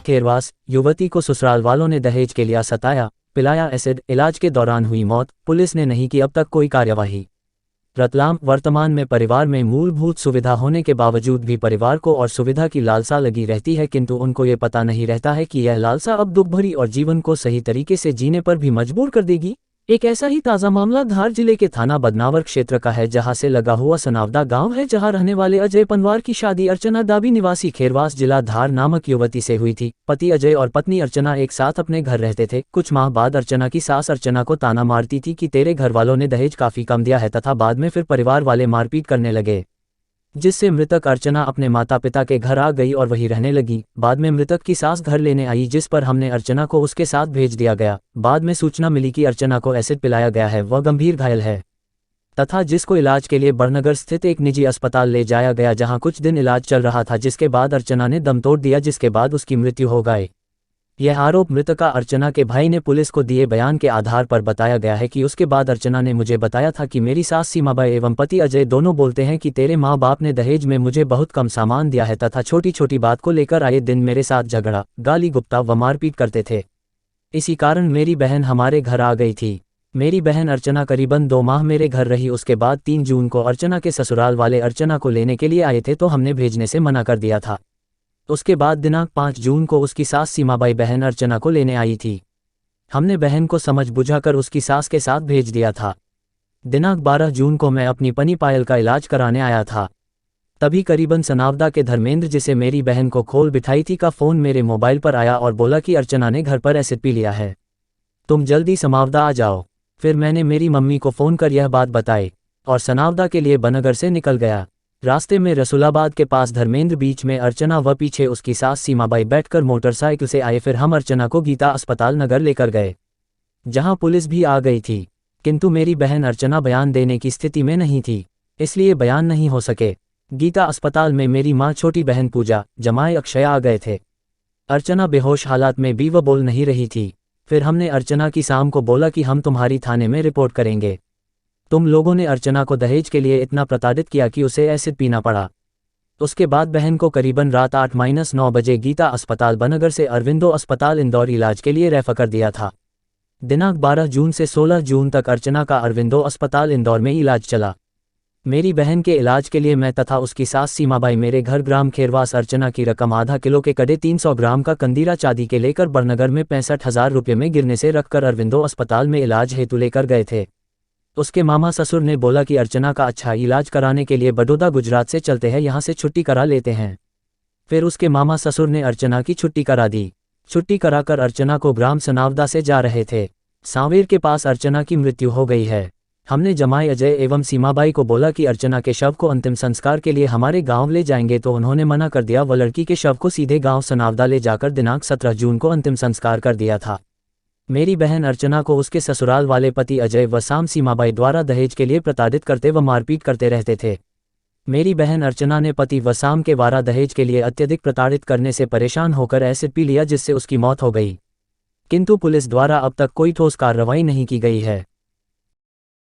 खेरवास, युवती को ससुराल वालों ने दहेज के लिए सताया, पिलाया एसिड, इलाज के दौरान हुई मौत, पुलिस ने नहीं की अब तक कोई कार्यवाही। रतलाम, वर्तमान में परिवार में मूलभूत सुविधा होने के बावजूद भी परिवार को और सुविधा की लालसा लगी रहती है, किंतु उनको ये पता नहीं रहता है कि यह लालसा अब दुख भरी और जीवन को सही तरीके से जीने पर भी मजबूर कर देगी। एक ऐसा ही ताज़ा मामला धार जिले के थाना बदनावर क्षेत्र का है, जहां से लगा हुआ सनावदा गांव है, जहां रहने वाले अजय पनवार की शादी अर्चना दाबी निवासी खेरवास जिला धार नामक युवती से हुई थी। पति अजय और पत्नी अर्चना एक साथ अपने घर रहते थे। कुछ माह बाद अर्चना की सास अर्चना को ताना मारती थी कि तेरे घर वालों ने दहेज काफी कम दिया है, तथा बाद में फिर परिवार वाले मारपीट करने लगे, जिससे मृतक अर्चना अपने माता पिता के घर आ गई और वहीं रहने लगी। बाद में मृतक की सास घर लेने आई, जिस पर हमने अर्चना को उसके साथ भेज दिया गया। बाद में सूचना मिली कि अर्चना को एसिड पिलाया गया है, वह गंभीर घायल है तथा जिसको इलाज के लिए बड़नगर स्थित एक निजी अस्पताल ले जाया गया, जहां कुछ दिन इलाज चल रहा था, जिसके बाद अर्चना ने दम तोड़ दिया, जिसके बाद उसकी मृत्यु हो गई। यह आरोप मृतका अर्चना के भाई ने पुलिस को दिए बयान के आधार पर बताया गया है कि उसके बाद अर्चना ने मुझे बताया था कि मेरी सास सीमाबाई एवं पति अजय दोनों बोलते हैं कि तेरे माँ बाप ने दहेज में मुझे बहुत कम सामान दिया है तथा छोटी छोटी बात को लेकर आए दिन मेरे साथ झगड़ा, गाली गुप्ता व मारपीट करते थे। इसी कारण मेरी बहन हमारे घर आ गई थी। मेरी बहन अर्चना करीबन 2 माह मेरे घर रही। उसके बाद 3 जून को अर्चना के ससुराल वाले अर्चना को लेने के लिए आए थे, तो हमने भेजने से मना कर दिया था। उसके बाद दिनांक 5 जून को उसकी सास सीमाबाई बहन अर्चना को लेने आई थी। हमने बहन को समझ बुझाकर उसकी सास के साथ भेज दिया था। दिनांक 12 जून को मैं अपनी पनी पायल का इलाज कराने आया था। तभी करीबन सनावदा के धर्मेंद्र, जिसे मेरी बहन को खोल बिठाई थी, का फ़ोन मेरे मोबाइल पर आया और बोला कि अर्चना ने घर पर एसिड पी लिया है, तुम जल्दी सनावदा आ जाओ। फिर मैंने मेरी मम्मी को फ़ोन कर यह बात बताई और सनावदा के लिए बनगर से निकल गया। रास्ते में रसूलाबाद के पास धर्मेंद्र, बीच में अर्चना व पीछे उसकी सास सीमाबाई बैठकर मोटरसाइकिल से आए। फिर हम अर्चना को गीता अस्पताल नगर लेकर गए, जहां पुलिस भी आ गई थी, किंतु मेरी बहन अर्चना बयान देने की स्थिति में नहीं थी, इसलिए बयान नहीं हो सके। गीता अस्पताल में मेरी माँ, छोटी बहन पूजा, जमाई अक्षया आ गए थे। अर्चना बेहोश हालात में भी वह बोल नहीं रही थी। फिर हमने अर्चना की शाम को बोला कि हम तुम्हारी थाने में रिपोर्ट करेंगे, तुम लोगों ने अर्चना को दहेज के लिए इतना प्रताड़ित किया कि उसे एसिड पीना पड़ा। उसके बाद बहन को करीबन रात 8-9 बजे गीता अस्पताल बनगर से अरविंदो अस्पताल इंदौर इलाज के लिए रेफर कर दिया था। दिनांक 12 जून से 16 जून तक अर्चना का अरविंदो अस्पताल इंदौर में इलाज चला। मेरी बहन के इलाज के लिए मैं तथा उसकी सास सीमाबाई मेरे घर ग्राम खेरवास अर्चना की रकम आधा किलो के कड़े 300 ग्राम का कंदीरा चांदी के लेकर बड़नगर में 65,000 रुपये में गिरने से रखकर अरविंदो अस्पताल में इलाज हेतु लेकर गए थे। उसके मामा ससुर ने बोला कि अर्चना का अच्छा इलाज कराने के लिए बड़ौदा गुजरात से चलते हैं, यहाँ से छुट्टी करा लेते हैं। फिर उसके मामा ससुर ने अर्चना की छुट्टी करा दी। छुट्टी कराकर अर्चना को ग्राम सनावदा से जा रहे थे। सांवेर के पास अर्चना की मृत्यु हो गई है। हमने जमाई अजय एवं सीमाबाई को बोला कि अर्चना के शव को अंतिम संस्कार के लिए हमारे गांव ले जाएंगे, तो उन्होंने मना कर दिया व लड़की के शव को सीधे गांव सनावदा ले जाकर दिनांक 17 जून को अंतिम संस्कार कर दिया था। मेरी बहन अर्चना को उसके ससुराल वाले पति अजय व साम सीमाबाई द्वारा दहेज के लिए प्रताड़ित करते व मारपीट करते रहते थे। मेरी बहन अर्चना ने पति व साम के द्वारा दहेज के लिए अत्यधिक प्रताड़ित करने से परेशान होकर एसिड पी लिया, जिससे उसकी मौत हो गई, किंतु पुलिस द्वारा अब तक कोई ठोस कार्रवाई नहीं की गई है।